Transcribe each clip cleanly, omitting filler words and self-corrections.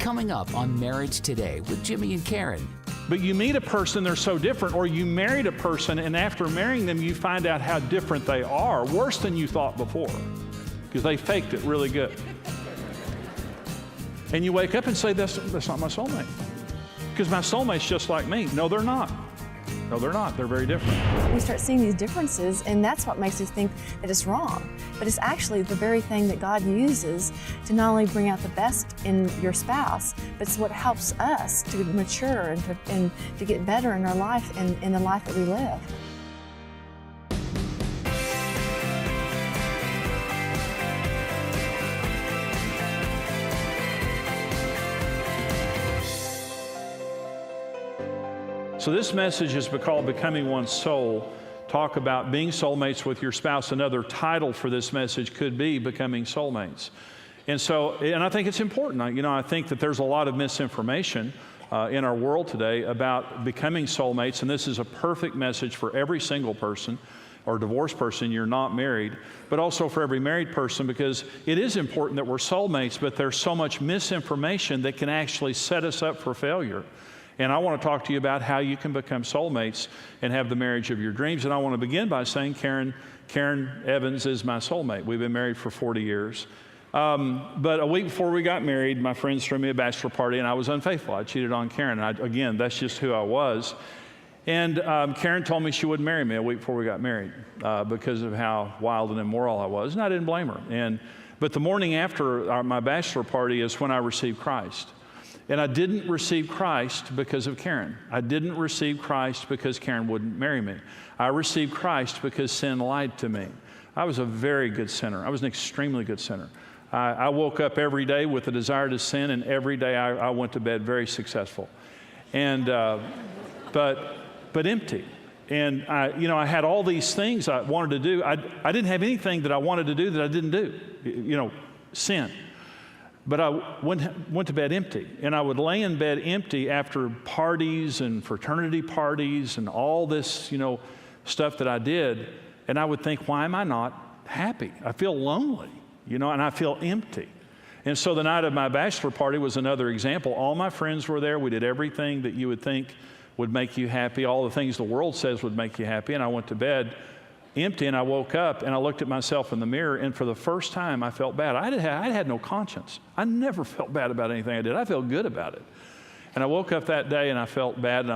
coming up on Marriage Today with Jimmy and Karen. But you meet a person, they're so different, or you married a person, and after marrying them, you find out how different they are, worse than you thought before, because they faked it really good. And you wake up and say, that's not my soulmate, because my soulmate's just like me. No, they're not. No, they're not. They're very different. We start seeing these differences, and that's what makes us think that it's wrong. But it's actually the very thing that God uses to not only bring out the best in your spouse, but it's what helps us to mature and to get better in our life and in the life that we live. So this message is called Becoming One Soul. Talk about being soulmates with your spouse. Another title for this message could be Becoming Soulmates. And I think it's important. I think that there's a lot of misinformation in our world today about becoming soulmates, and this is a perfect message for every single person or divorced person, you're not married, but also for every married person, because it is important that we're soulmates, but there's so much misinformation that can actually set us up for failure. And I want to talk to you about how you can become soulmates and have the marriage of your dreams. And I want to begin by saying Karen Evans is my soulmate. We've been married for 40 years. But a week before we got married, my friends threw me a bachelor party, and I was unfaithful. I cheated on Karen. And again, that's just who I was. And Karen told me she wouldn't marry me a week before we got married because of how wild and immoral I was. And I didn't blame her. But the morning after my bachelor party is when I received Christ. And I didn't receive Christ because of Karen. I didn't receive Christ because Karen wouldn't marry me. I received Christ because sin lied to me. I was a very good sinner. I was an extremely good sinner. I woke up every day with a desire to sin, and every day I went to bed very successful. But empty. And I had all these things I wanted to do. I didn't have anything that I wanted to do that I didn't do. Sin. But I went to bed empty, and I would lay in bed empty after parties and fraternity parties and all this, stuff that I did, and I would think, why am I not happy? I feel lonely, and I feel empty. And so the night of my bachelor party was another example. All my friends were there. We did everything that you would think would make you happy, all the things the world says would make you happy, and I went to bed empty, and I woke up and I looked at myself in the mirror, and for the first time I felt bad. I had no conscience. I never felt bad about anything I did. I felt good about it. And I woke up that day and I felt bad,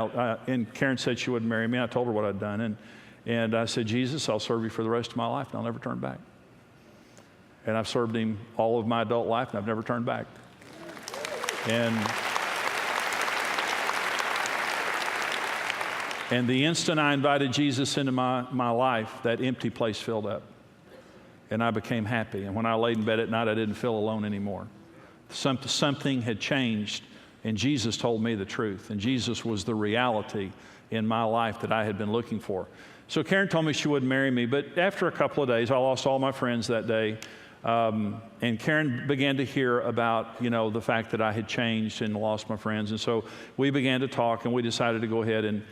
and Karen said she wouldn't marry me. I told her what I'd done, and I said, Jesus, I'll serve you for the rest of my life, and I'll never turn back. And I've served him all of my adult life, and I've never turned back. And the instant I invited Jesus into my life, that empty place filled up. And I became happy. And when I laid in bed at night, I didn't feel alone anymore. Something had changed, and Jesus told me the truth. And Jesus was the reality in my life that I had been looking for. So Karen told me she wouldn't marry me, but after a couple of days, I lost all my friends that day. And Karen began to hear about, the fact that I had changed and lost my friends. And so we began to talk, and we decided to go ahead and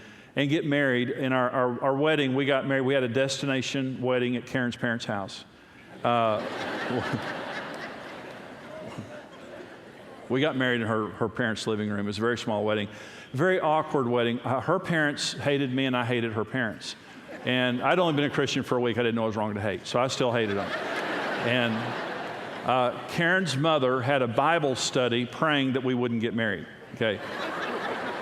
get married. In our wedding, we got married. We had a destination wedding at Karen's parents' house. We got married in her parents' living room. It was a very small wedding. Very awkward wedding. Her parents hated me, and I hated her parents. And I'd only been a Christian for a week. I didn't know it was wrong to hate, so I still hated them. And Karen's mother had a Bible study praying that we wouldn't get married, okay?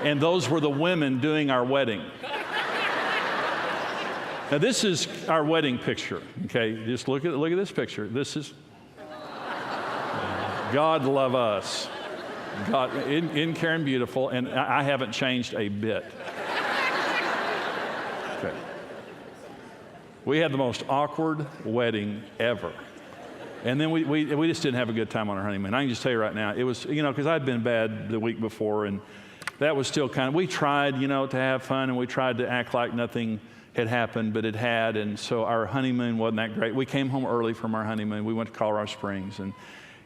And those were the women doing our wedding. Now this is our wedding picture, okay? Just look at this picture. This is God love us. God, isn't Karen beautiful? And I haven't changed a bit. Okay. We had the most awkward wedding ever. And then we just didn't have a good time on our honeymoon. I can just tell you right now, it was, because I'd been bad the week before, and that was still we tried, to have fun, and we tried to act like nothing had happened, but it had, and so our honeymoon wasn't that great. We came home early from our honeymoon. We went to Colorado Springs and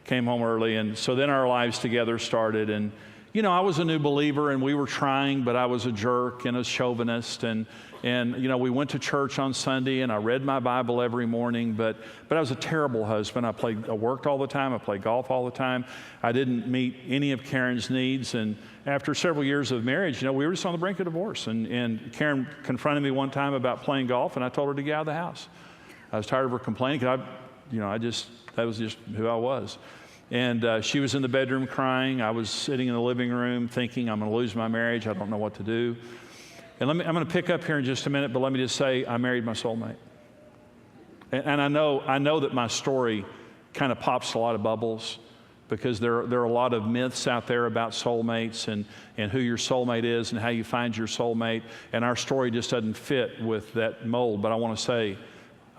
came home early, and so then our lives together started, and You know, I was a new believer and we were trying, but I was a jerk and a chauvinist. And you know, we went to church on Sunday and I read my Bible every morning, but I was a terrible husband. I worked all the time. I played golf all the time. I didn't meet any of Karen's needs. And after several years of marriage, you know, we were just on the brink of divorce. And Karen confronted me one time about playing golf, and I told her to get out of the house. I was tired of her complaining because that was just who I was. And she was in the bedroom crying. I was sitting in the living room thinking, I'm going to lose my marriage. I don't know what to do. And I'm going to pick up here in just a minute, but let me just say I married my soulmate. And I know that my story kind of pops a lot of bubbles because there are a lot of myths out there about soulmates and who your soulmate is and how you find your soulmate. And our story just doesn't fit with that mold. But I want to say,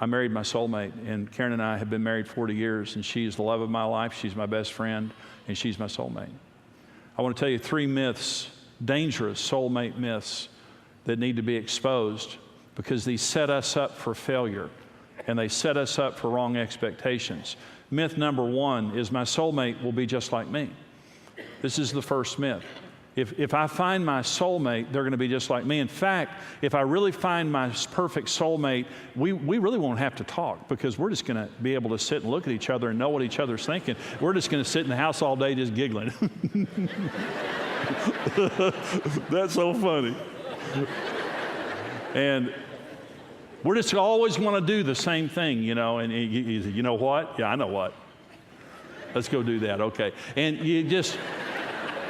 I married my soulmate, and Karen and I have been married 40 years, and she's the love of my life. She's my best friend, and she's my soulmate. I want to tell you 3 myths, dangerous soulmate myths that need to be exposed because these set us up for failure, and they set us up for wrong expectations. Myth number 1 is my soulmate will be just like me. This is the first myth. If I find my soulmate, they're going to be just like me. In fact, if I really find my perfect soulmate, we really won't have to talk because we're just going to be able to sit and look at each other and know what each other's thinking. We're just going to sit in the house all day just giggling. That's so funny. And we're just always want to do the same thing, you know, and you know what? Yeah, I know what. Let's go do that, okay. And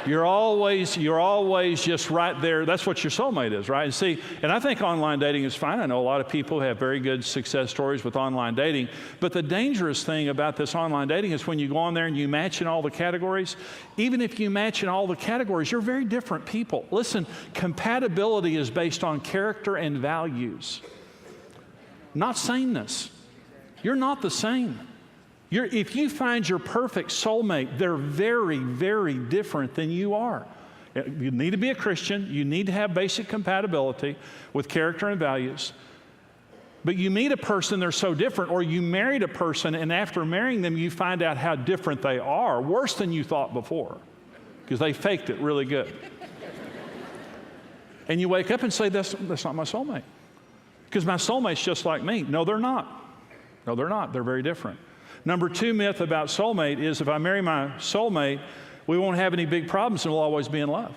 you're always just right there. That's what your soulmate is, right? And see, and I think online dating is fine. I know a lot of people have very good success stories with online dating. But the dangerous thing about this online dating is when you go on there and you match in all the categories, even if you match in all the categories, you're very different people. Listen, compatibility is based on character and values, not sameness. You're not the same. If you find your perfect soulmate, they're very, very different than you are. You need to be a Christian. You need to have basic compatibility with character and values. But you meet a person, they're so different, or you married a person, and after marrying them, you find out how different they are, worse than you thought before, because they faked it really good. And you wake up and say, that's not my soulmate, because my soulmate's just like me. No, they're not. No, they're not. They're very different. Number 2 myth about soulmate is if I marry my soulmate, we won't have any big problems and we'll always be in love.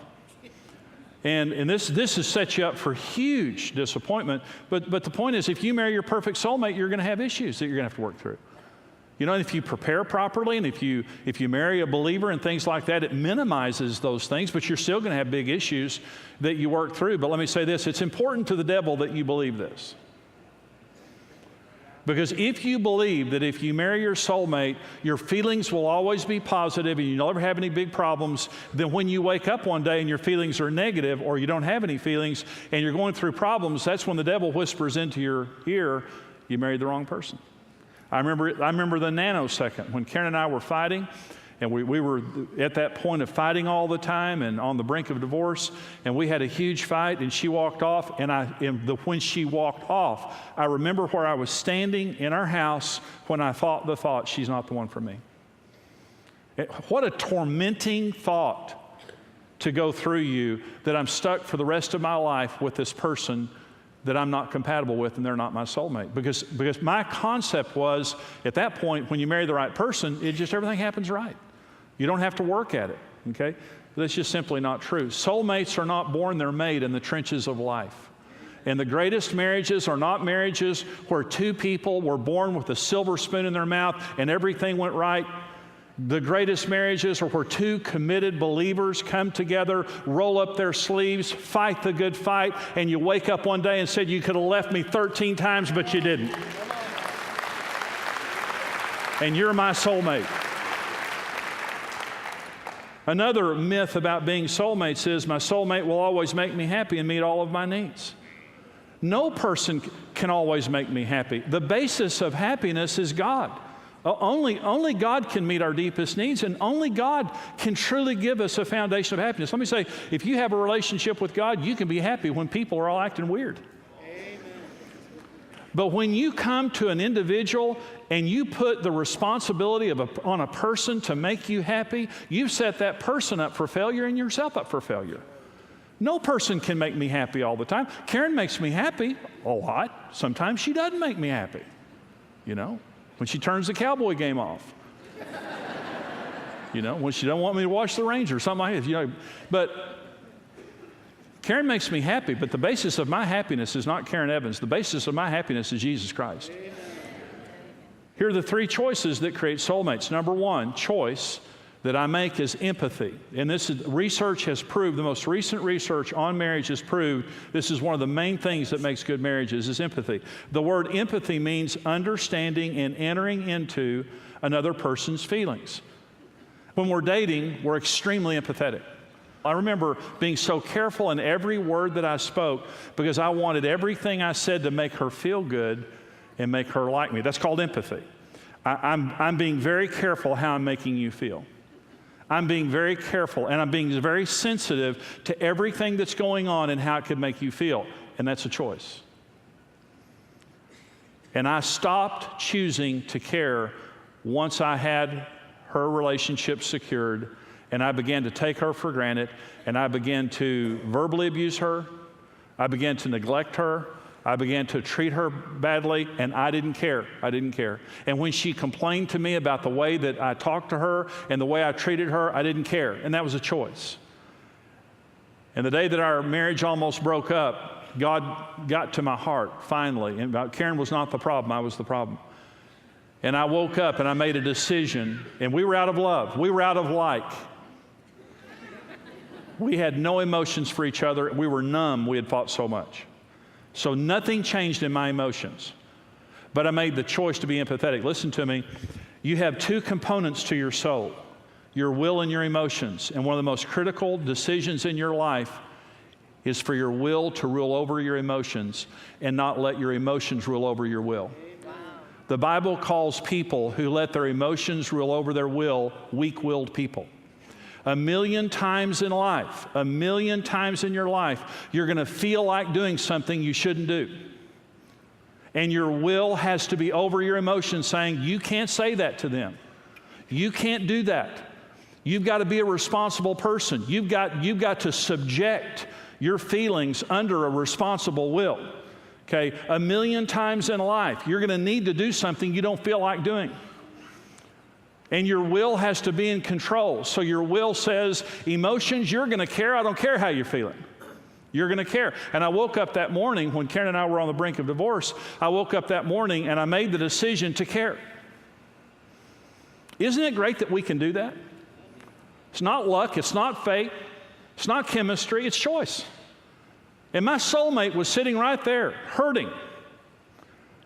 And this has set you up for huge disappointment. But the point is, if you marry your perfect soulmate, you're going to have issues that you're going to have to work through. You know, if you prepare properly and if you marry a believer and things like that, it minimizes those things, but you're still going to have big issues that you work through. But let me say this, it's important to the devil that you believe this. Because if you believe that if you marry your soulmate, your feelings will always be positive and you'll never have any big problems, then when you wake up one day and your feelings are negative or you don't have any feelings and you're going through problems, that's when the devil whispers into your ear, you married the wrong person. I remember the nanosecond when Karen and I were fighting, and we were at that point of fighting all the time and on the brink of divorce, and we had a huge fight, and she walked off, when she walked off, I remember where I was standing in our house when I thought the thought, she's not the one for me. What a tormenting thought to go through you, that I'm stuck for the rest of my life with this person that I'm not compatible with, and they're not my soulmate. Because my concept was, at that point, when you marry the right person, everything happens right. You don't have to work at it, okay? But that's just simply not true. Soulmates are not born, they're made in the trenches of life. And the greatest marriages are not marriages where 2 people were born with a silver spoon in their mouth and everything went right. The greatest marriages are where 2 committed believers come together, roll up their sleeves, fight the good fight, and you wake up one day and said, you could have left me 13 times, but you didn't. And you're my soulmate. Another myth about being soulmates is my soulmate will always make me happy and meet all of my needs. No person can always make me happy. The basis of happiness is God. Only God can meet our deepest needs, and only God can truly give us a foundation of happiness. Let me say, if you have a relationship with God, you can be happy when people are all acting weird. Amen. But when you come to an individual and you put the responsibility on a person to make you happy, you've set that person up for failure and yourself up for failure. No person can make me happy all the time. Karen makes me happy a lot. Sometimes she doesn't make me happy. You know, when she turns the Cowboy game off. You know, when she don't want me to watch the Rangers, something like that. You know, but Karen makes me happy, but the basis of my happiness is not Karen Evans. The basis of my happiness is Jesus Christ. Amen. Here are the three choices that create soulmates. Number one, choice that I make is empathy. And this research has proved, the most recent research on marriage has proved, this is one of the main things that makes good marriages is empathy. The word empathy means understanding and entering into another person's feelings. When we're dating, we're extremely empathetic. I remember being so careful in every word that I spoke because I wanted everything I said to make her feel good and make her like me. That's called empathy. I'm being very careful how I'm making you feel. I'm being very careful, and I'm being very sensitive to everything that's going on and how it could make you feel. And that's a choice. And I stopped choosing to care once I had her relationship secured, and I began to take her for granted, and I began to verbally abuse her. I began to neglect her. I began to treat her badly, and I didn't care. I didn't care. And when she complained to me about the way that I talked to her and the way I treated her, I didn't care. And that was a choice. And the day that our marriage almost broke up, God got to my heart, finally. And Karen was not the problem. I was the problem. And I woke up and I made a decision, and we were out of love. We were out of like. We had no emotions for each other. We were numb. We had fought so much. So nothing changed in my emotions. But I made the choice to be empathetic. Listen to me. You have two components to your soul, your will and your emotions. And one of the most critical decisions in your life is for your will to rule over your emotions and not let your emotions rule over your will. The Bible calls people who let their emotions rule over their will weak-willed people. 1,000,000 times in life, 1,000,000 times in your life, you're going to feel like doing something you shouldn't do. And your will has to be over your emotions, saying, you can't say that to them. You can't do that. You've got to be a responsible person. You've got to subject your feelings under a responsible will. Okay, 1,000,000 times in life, you're going to need to do something you don't feel like doing. And your will has to be in control. So your will says, emotions, you're going to care. I don't care how you're feeling. You're going to care. And I woke up that morning when Karen and I were on the brink of divorce. I woke up that morning and I made the decision to care. Isn't it great that we can do that? It's not luck. It's not fate. It's not chemistry. It's choice. And my soulmate was sitting right there, hurting.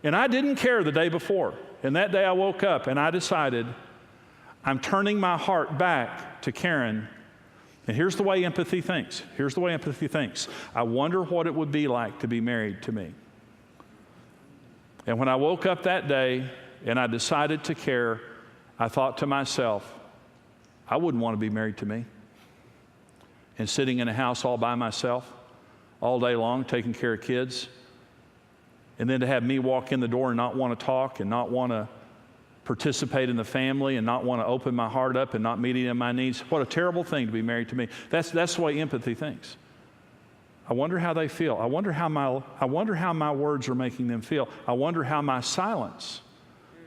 And I didn't care the day before. And that day I woke up and I decided, I'm turning my heart back to Karen. And here's the way empathy thinks. Here's the way empathy thinks. I wonder what it would be like to be married to me. And when I woke up that day and I decided to care, I thought to myself, I wouldn't want to be married to me. And sitting in a house all by myself, all day long, taking care of kids. And then to have me walk in the door and not want to talk and not want to participate in the family and not want to open my heart up and not meet any of my needs. What a terrible thing to be married to me. That's the way empathy thinks. I wonder how they feel. I wonder how my words are making them feel. I wonder how my silence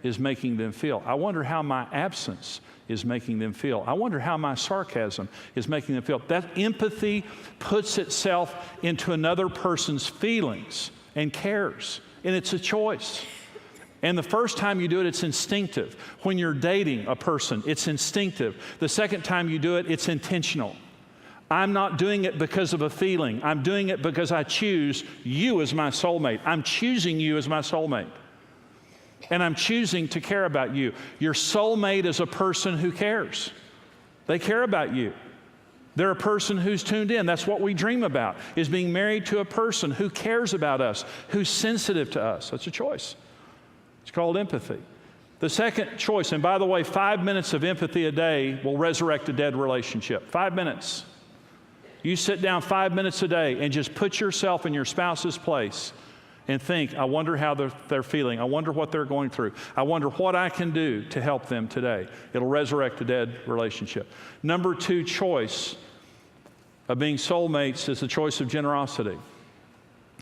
is making them feel. I wonder how my absence is making them feel. I wonder how my sarcasm is making them feel. That empathy puts itself into another person's feelings and cares, and it's a choice. And the first time you do it, it's instinctive. When you're dating a person, it's instinctive. The second time you do it, it's intentional. I'm not doing it because of a feeling. I'm doing it because I choose you as my soulmate. I'm choosing you as my soulmate. And I'm choosing to care about you. Your soulmate is a person who cares. They care about you. They're a person who's tuned in. That's what we dream about, is being married to a person who cares about us, who's sensitive to us. That's a choice. It's called empathy. The second choice, and by the way, 5 minutes of empathy a day will resurrect a dead relationship. 5 minutes. You sit down 5 minutes a day and just put yourself in your spouse's place and think, I wonder how they're feeling. I wonder what they're going through. I wonder what I can do to help them today. It'll resurrect a dead relationship. Number 2 choice of being soulmates is the choice of generosity.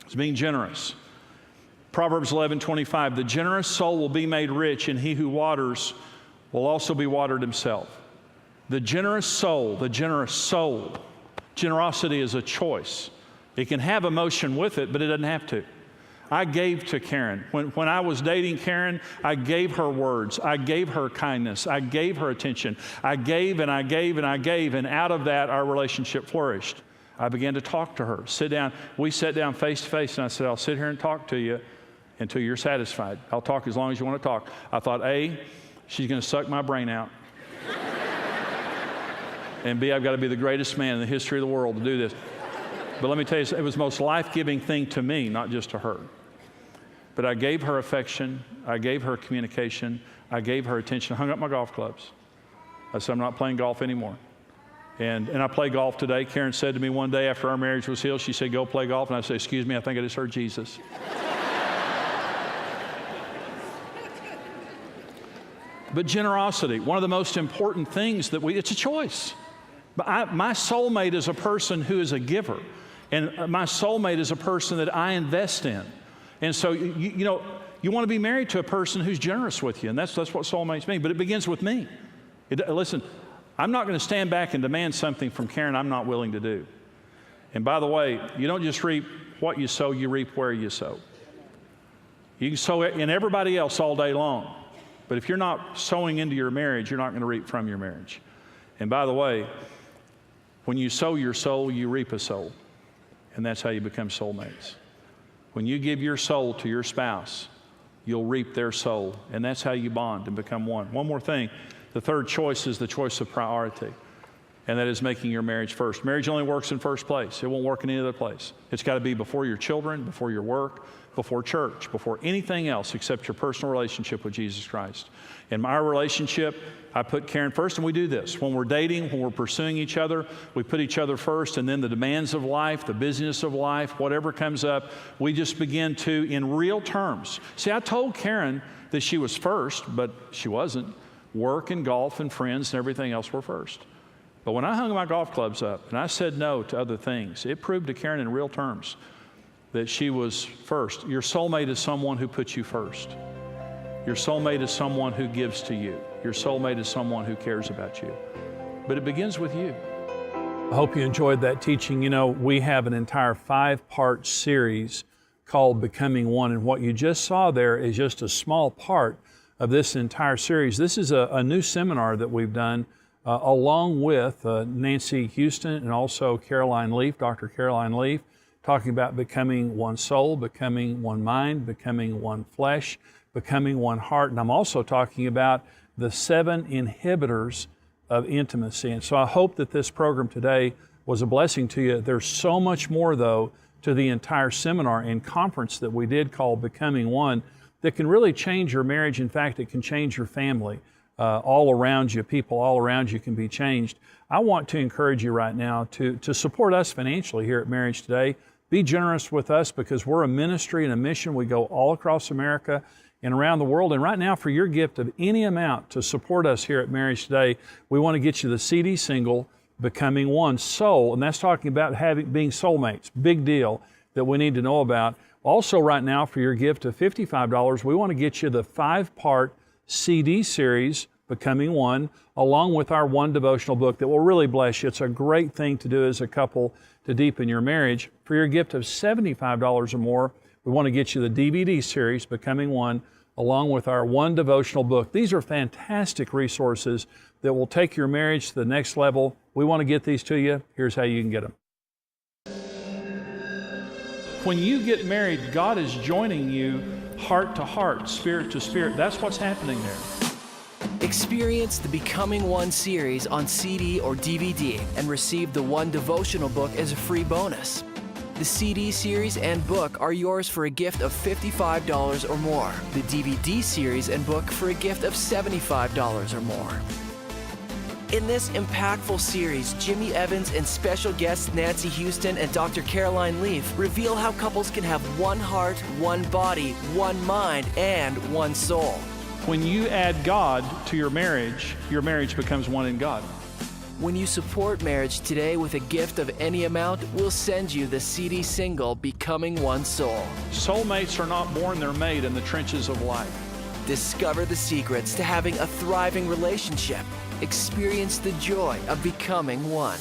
It's being generous. Proverbs 11:25, the generous soul will be made rich, and he who waters will also be watered himself. The generous soul, generosity is a choice. It can have emotion with it, but it doesn't have to. I gave to Karen. When I was dating Karen, I gave her words. I gave her kindness. I gave her attention. I gave and I gave and I gave, and out of that, our relationship flourished. I began to talk to her, sit down. We sat down face to face, and I said, I'll sit here and talk to you until you're satisfied. I'll talk as long as you want to talk. I thought, A, she's going to suck my brain out. And B, I've got to be the greatest man in the history of the world to do this. But let me tell you, it was the most life-giving thing to me, not just to her. But I gave her affection. I gave her communication. I gave her attention. I hung up my golf clubs. I said, I'm not playing golf anymore. And I play golf today. Karen said to me one day after our marriage was healed, she said, go play golf. And I said, excuse me, I think I just heard Jesus. But generosity, one of the most important things that it's a choice. But my soulmate is a person who is a giver. And my soulmate is a person that I invest in. And so, you want to be married to a person who's generous with you. And that's what soulmates mean. But it begins with me. Listen, I'm not going to stand back and demand something from Karen I'm not willing to do. And by the way, you don't just reap what you sow, you reap where you sow. You can sow in everybody else all day long. But if you're not sowing into your marriage, you're not going to reap from your marriage. And by the way, when you sow your soul, you reap a soul. And that's how you become soulmates. When you give your soul to your spouse, you'll reap their soul. And that's how you bond and become one. One more thing. The third choice is the choice of priority. And that is making your marriage first. Marriage only works in first place. It won't work in any other place. It's got to be before your children, before your work, before church, before anything else except your personal relationship with Jesus Christ. In my relationship, I put Karen first, and we do this. When we're dating, when we're pursuing each other, we put each other first, and then the demands of life, the busyness of life, whatever comes up, we just begin to, in real terms. See, I told Karen that she was first, but she wasn't. Work and golf and friends and everything else were first. But when I hung my golf clubs up and I said no to other things, it proved to Karen in real terms that she was first. Your soulmate is someone who puts you first. Your soulmate is someone who gives to you. Your soulmate is someone who cares about you. But it begins with you. I hope you enjoyed that teaching. You know, we have an entire 5-part series called Becoming One, and what you just saw there is just a small part of this entire series. This is a new seminar that we've done along with Nancy Houston and also Caroline Leaf, Dr. Caroline Leaf, talking about becoming one soul, becoming one mind, becoming one flesh, becoming one heart. And I'm also talking about the 7 inhibitors of intimacy. And so I hope that this program today was a blessing to you. There's so much more, though, to the entire seminar and conference that we did called Becoming One that can really change your marriage. In fact, it can change your family. All around you, people all around you can be changed. I want to encourage you right now to support us financially here at Marriage Today. Be generous with us because we're a ministry and a mission. We go all across America and around the world. And right now, for your gift of any amount to support us here at Marriage Today, we want to get you the CD single, Becoming One Soul. And that's talking about being soulmates. Big deal that we need to know about. Also, right now, for your gift of $55, we want to get you the 5-part CD series, Becoming One, along with our one devotional book that will really bless you. It's a great thing to do as a couple to deepen your marriage. For your gift of $75 or more, we want to get you the DVD series, Becoming One, along with our one devotional book. These are fantastic resources that will take your marriage to the next level. We want to get these to you. Here's how you can get them. When you get married, God is joining you heart to heart, spirit to spirit. That's what's happening there. Experience the Becoming One series on CD or DVD and receive the one devotional book as a free bonus. The CD series and book are yours for a gift of $55 or more. The DVD series and book for a gift of $75 or more. In this impactful series, Jimmy Evans and special guests Nancy Houston and Dr. Caroline Leaf reveal how couples can have one heart, one body, one mind, and one soul. When you add God to your marriage becomes one in God. When you support Marriage Today with a gift of any amount, we'll send you the CD single, Becoming One Soul. Soulmates are not born, they're made in the trenches of life. Discover the secrets to having a thriving relationship. Experience the joy of becoming one.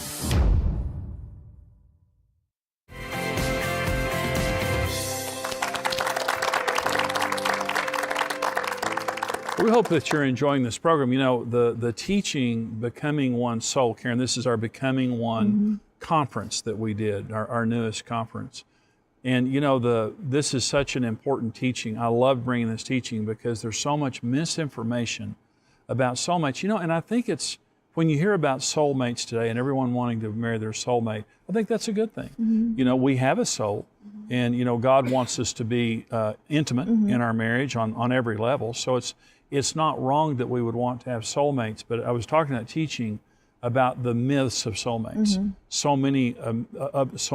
We hope that you're enjoying this program. You know, the teaching, Becoming One Soul, Karen, this is our Becoming One conference that we did, our newest conference. And you know, this is such an important teaching. I love bringing this teaching because there's so much misinformation about soulmates. You know, and I think it's, when you hear about soulmates today and everyone wanting to marry their soulmate, I think that's a good thing. You know, we have a soul, and you know, God wants us to be intimate in our marriage on every level. So it's not wrong that we would want to have soulmates. But I was talking about teaching about the myths of soulmates. So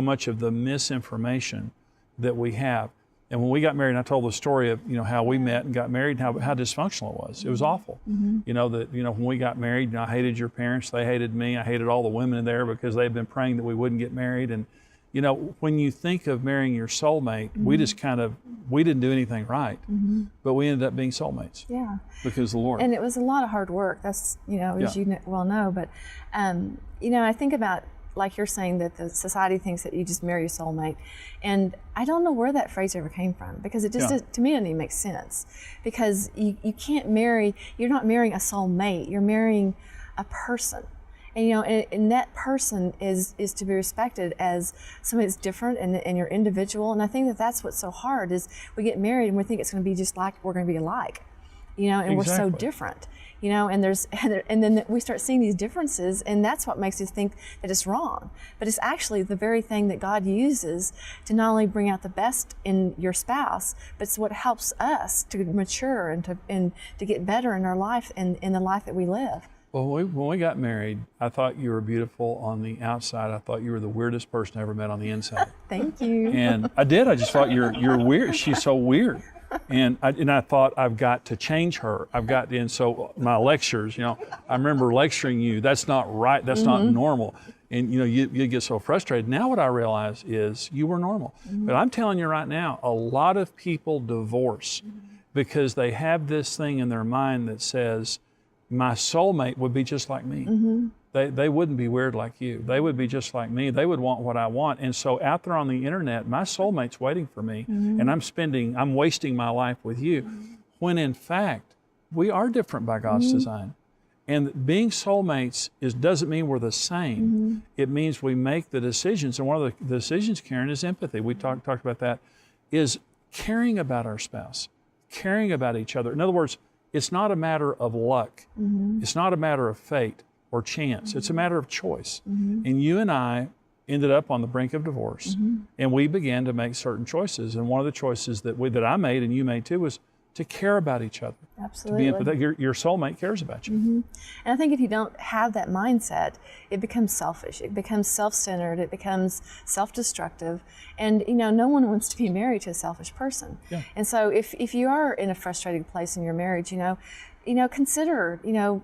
much of the misinformation that we have. And when we got married, and I told the story of, you know, how we met and got married, and how dysfunctional it was. It was awful. You know, when we got married, you know, I hated your parents, they hated me, I hated all the women in there because they had been praying that we wouldn't get married. And you know, when you think of marrying your soulmate, we just we didn't do anything right, but we ended up being soulmates. Yeah. Because of the Lord. And it was a lot of hard work. That's, you know, as you well know. But, you know, I think about, like you're saying, that the society thinks that you just marry your soulmate. And I don't know where that phrase ever came from, because it just, to me, doesn't even make sense. Because you can't marry, you're not marrying a soulmate, you're marrying a person. And, you know, and that person is to be respected as somebody that's different and you're individual. And I think that that's what's so hard, is we get married and we think it's going to be just like we're going to be alike, you know, and we're so different, you know, and then we start seeing these differences, and that's what makes us think that it's wrong. But it's actually the very thing that God uses to not only bring out the best in your spouse, but it's what helps us to mature and to get better in our life and in the life that we live. Well, when we got married, I thought you were beautiful on the outside. I thought you were the weirdest person I ever met on the inside. Thank you. And I did. I just thought you're weird. She's so weird. And I thought, I've got to change her. And so my lectures, you know, I remember lecturing you. That's not right. That's not normal. And you know, you get so frustrated. Now what I realize is you were normal. But I'm telling you right now, a lot of people divorce because they have this thing in their mind that says, my soulmate would be just like me. They wouldn't be weird like you. They would be just like me. They would want what I want. And so out there on the internet, my soulmate's waiting for me, and I'm wasting my life with you. When in fact, we are different by God's design. And being soulmates doesn't mean we're the same. It means we make the decisions. And one of the decisions, Karen, is empathy. We talked about that, is caring about our spouse, caring about each other. In other words, it's not a matter of luck. It's not a matter of fate or chance. It's a matter of choice. And you and I ended up on the brink of divorce, and we began to make certain choices. And one of the choices that I made and you made too was to care about each other. Absolutely. To be empathetic. Your soulmate cares about you. And I think if you don't have that mindset, it becomes selfish. It becomes self-centered. It becomes self-destructive. And you know, no one wants to be married to a selfish person. And so if you are in a frustrated place in your marriage, you know, consider, you know,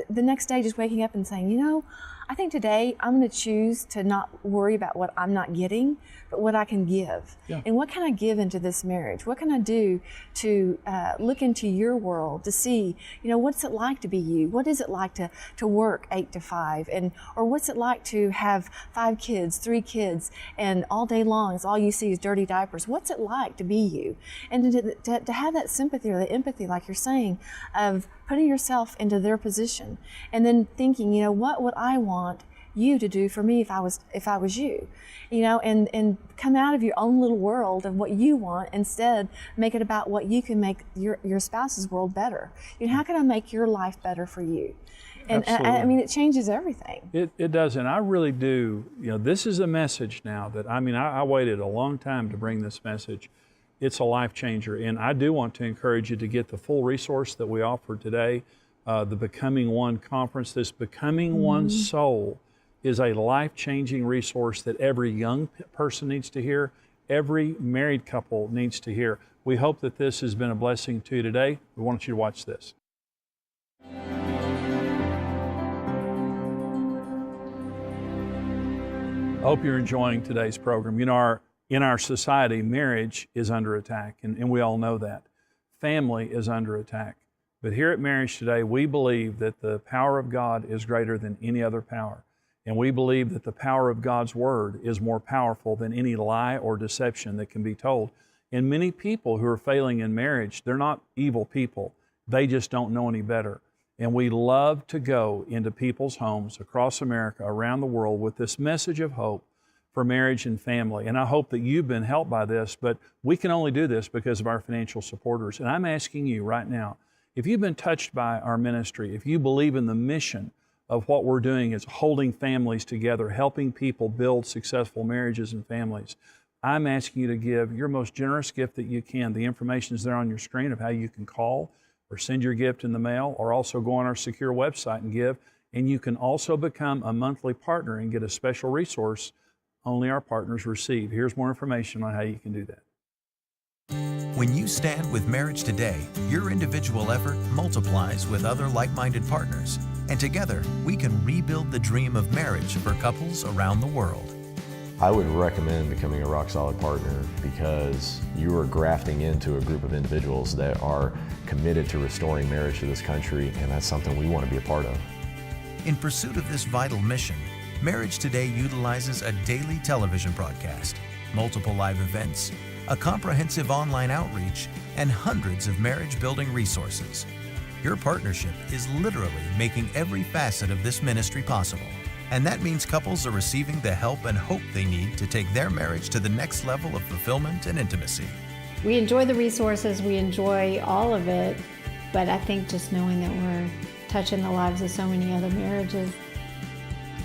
the next day just waking up and saying, you know, I think today I'm going to choose to not worry about what I'm not getting, but what I can give. And what can I give into this marriage? What can I do to look into your world to see, you know, what's it like to be you? What is it like to work 8 to 5? Or what's it like to have 5 kids, 3 kids, and all day long it's all you see is dirty diapers? What's it like to be you? And to have that sympathy or the empathy, like you're saying, of putting yourself into their position, and then thinking, you know, what would I want you to do for me if I was you, you know, and come out of your own little world of what you want, instead make it about what you can make your spouse's world better. You know, how can I make your life better for you? And I mean, it changes everything. It does, and I really do. You know, this is a message now that, I mean, I waited a long time to bring this message. It's a life changer, and I do want to encourage you to get the full resource that we offer today. the Becoming One conference. This Becoming One Soul is a life-changing resource that every young person needs to hear, every married couple needs to hear. We hope that this has been a blessing to you today. We want you to watch this. I hope you're enjoying today's program. You know, in our society, marriage is under attack, and we all know that. Family is under attack. But here at Marriage Today, we believe that the power of God is greater than any other power. And we believe that the power of God's Word is more powerful than any lie or deception that can be told. And many people who are failing in marriage, they're not evil people. They just don't know any better. And we love to go into people's homes across America, around the world, with this message of hope for marriage and family. And I hope that you've been helped by this, but we can only do this because of our financial supporters. And I'm asking you right now, if you've been touched by our ministry, if you believe in the mission of what we're doing is holding families together, helping people build successful marriages and families, I'm asking you to give your most generous gift that you can. The information is there on your screen of how you can call or send your gift in the mail, or also go on our secure website and give. And you can also become a monthly partner and get a special resource only our partners receive. Here's more information on how you can do that. When you stand with Marriage Today, your individual effort multiplies with other like-minded partners. And together, we can rebuild the dream of marriage for couples around the world. I would recommend becoming a rock-solid partner because you are grafting into a group of individuals that are committed to restoring marriage to this country, and that's something we want to be a part of. In pursuit of this vital mission, Marriage Today utilizes a daily television broadcast, multiple live events, a comprehensive online outreach, and hundreds of marriage-building resources. Your partnership is literally making every facet of this ministry possible. And that means couples are receiving the help and hope they need to take their marriage to the next level of fulfillment and intimacy. We enjoy the resources, we enjoy all of it, but I think just knowing that we're touching the lives of so many other marriages,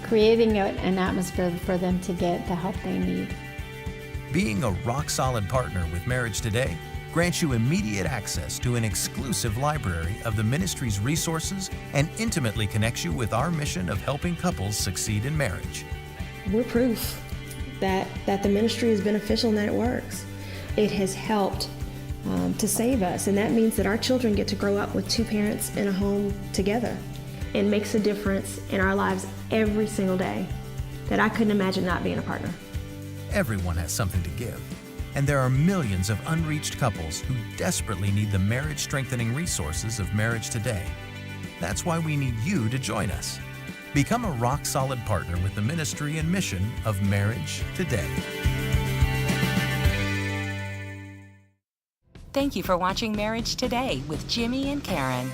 creating an atmosphere for them to get the help they need. Being a rock-solid partner with Marriage Today grants you immediate access to an exclusive library of the ministry's resources and intimately connects you with our mission of helping couples succeed in marriage. We're proof that the ministry is beneficial and that it works. It has helped to save us, and that means that our children get to grow up with two parents in a home together. It makes a difference in our lives every single day that I couldn't imagine not being a partner. Everyone has something to give. And there are millions of unreached couples who desperately need the marriage-strengthening resources of Marriage Today. That's why we need you to join us. Become a rock-solid partner with the ministry and mission of Marriage Today. Thank you for watching Marriage Today with Jimmy and Karen.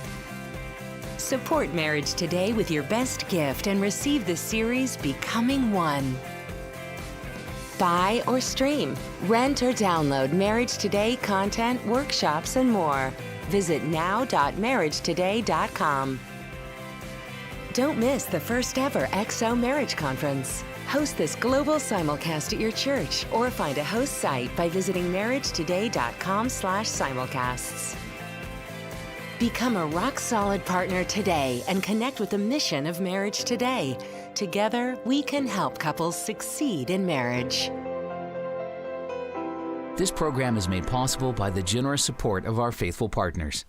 Support Marriage Today with your best gift and receive the series Becoming One. Buy or stream, rent or download Marriage Today content, workshops, and more. Visit now.marriagetoday.com. Don't miss the first ever XO Marriage Conference. Host this global simulcast at your church or find a host site by visiting marriagetoday.com/simulcasts. Become a rock-solid partner today and connect with the mission of Marriage Today. Together, we can help couples succeed in marriage. This program is made possible by the generous support of our faithful partners.